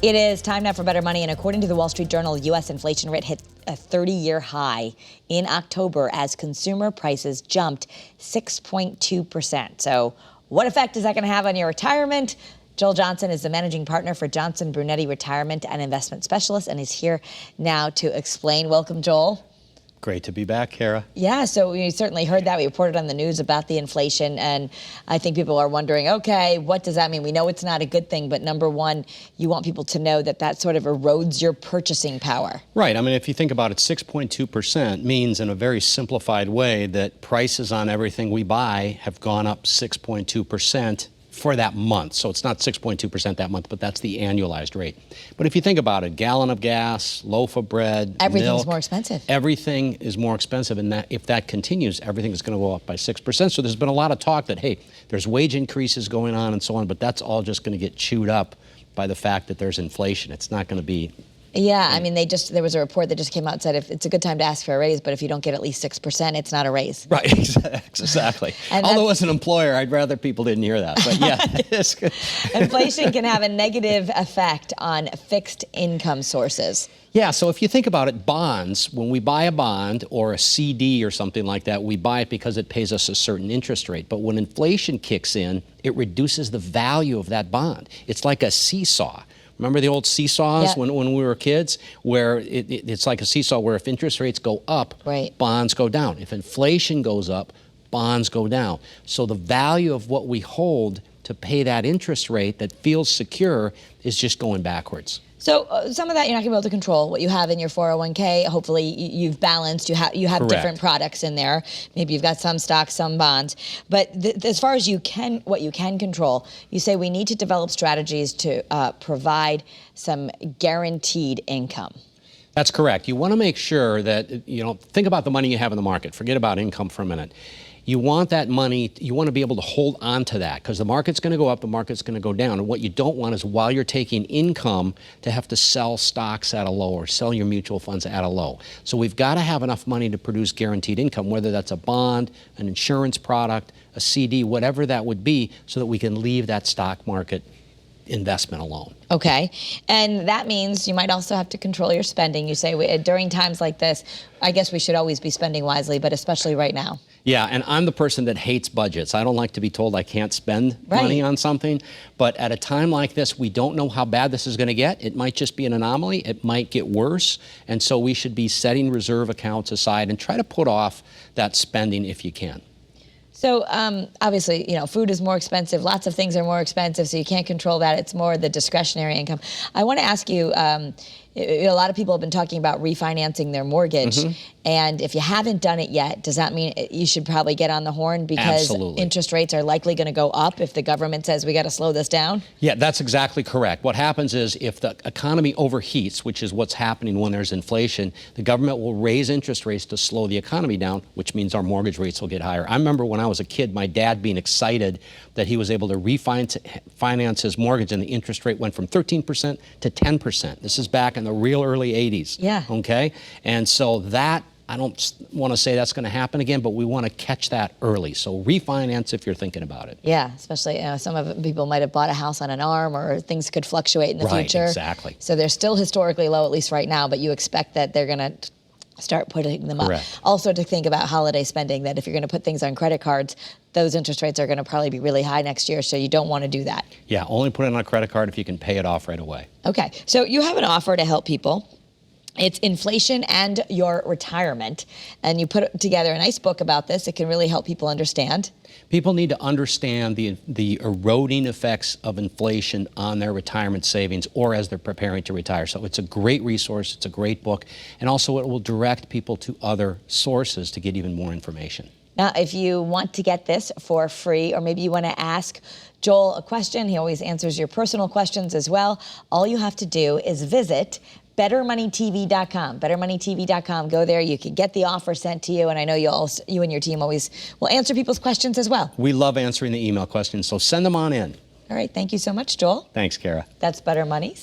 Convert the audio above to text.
It is time now for Better Money, and according to the Wall Street Journal, U.S. inflation rate hit a 30-year high in October as consumer prices jumped 6.2%. So what effect is that going to have on your retirement? Joel Johnson is the managing partner for Johnson Brunetti Retirement and Investment Specialist, and he's here now to explain. Welcome, Joel. Great to be back, Kara. Yeah, so we certainly heard that. We reported on the news about the inflation, and I think people are wondering, okay, what does that mean? We know it's not a good thing, but number one, you want people to know that that sort of erodes your purchasing power. Right. I mean, if you think about it, 6.2% means in a very simplified way that prices on everything we buy have gone up 6.2% for that month. So it's not 6.2% that month, but that's the annualized rate. But if you think about it, gallon of gas, loaf of bread, everything's milk, more expensive. Everything is more expensive, and that if that continues, everything is going to go up by 6%. So there's been a lot of talk that, hey, there's wage increases going on and so on, but that's all just going to get chewed up by the fact that there's inflation. It's not going to be... Yeah, I mean, there was a report that just came out and said if it's a good time to ask for a raise, but if you don't get at least 6%, it's not a raise. Right, exactly. Although as an employer, I'd rather people didn't hear that, but yeah. It's good. Inflation can have a negative effect on fixed income sources. Yeah, so if you think about it, bonds, when we buy a bond or a CD or something like that, we buy it because it pays us a certain interest rate. But when inflation kicks in, it reduces the value of that bond. It's like a seesaw. Remember the old seesaws when we were kids, where it's like a seesaw where if interest rates go up, bonds go down. If inflation goes up, bonds go down. So the value of what we hold to pay that interest rate that feels secure is just going backwards. So some of that you're not going to be able to control. What you have in your 401k, hopefully you've balanced. You have different products in there. Maybe you've got some stocks, some bonds. But as far as what you can control, you say we need to develop strategies to provide some guaranteed income. That's correct. You want to make sure that, think about the money you have in the market. Forget about income for a minute. You want that money, you want to be able to hold on to that because the market's going to go up, the market's going to go down. And what you don't want is while you're taking income to have to sell stocks at a low or sell your mutual funds at a low. So we've got to have enough money to produce guaranteed income, whether that's a bond, an insurance product, a CD, whatever that would be, so that we can leave that stock market investment alone. Okay. And that means you might also have to control your spending. You say during times like this, I guess we should always be spending wisely, but especially right now. Yeah, and I'm the person that hates budgets. I don't like to be told I can't spend money on something. But at a time like this, we don't know how bad this is going to get. It might just be an anomaly. It might get worse. And so we should be setting reserve accounts aside and try to put off that spending if you can. So obviously, food is more expensive. Lots of things are more expensive, so you can't control that. It's more the discretionary income. I want to ask you, a lot of people have been talking about refinancing their mortgage. And if you haven't done it yet, does that mean you should probably get on the horn because interest rates are likely going to go up if the government says we got to slow this down? Yeah, that's exactly correct. What happens is if the economy overheats, which is what's happening when there's inflation, the government will raise interest rates to slow the economy down, which means our mortgage rates will get higher. I remember when I was a kid, my dad being excited that he was able to refinance his mortgage and the interest rate went from 13% to 10%. This is back in the real early 80s. Yeah. Okay? And so that, I don't want to say that's going to happen again, but we want to catch that early. So refinance if you're thinking about it. Yeah, especially some of people might have bought a house on an arm or things could fluctuate in the future. Right, exactly. So they're still historically low, at least right now, but you expect that they're going to start putting them up. Correct. Also to think about holiday spending, that if you're going to put things on credit cards, those interest rates are going to probably be really high next year, so you don't want to do that. Yeah, only put it on a credit card if you can pay it off right away. Okay, so you have an offer to help people. It's inflation and your retirement, and you put together a nice book about this. It can really help people understand. People need to understand the eroding effects of inflation on their retirement savings or as they're preparing to retire. So it's a great resource, it's a great book, and also it will direct people to other sources to get even more information. Now, if you want to get this for free, or maybe you want to ask Joel a question, he always answers your personal questions as well, all you have to do is visit BetterMoneyTV.com. BetterMoneyTV.com. Go there. You can get the offer sent to you, and I know you and your team always will answer people's questions as well. We love answering the email questions, so send them on in. All right. Thank you so much, Joel. Thanks, Kara. That's Better Money.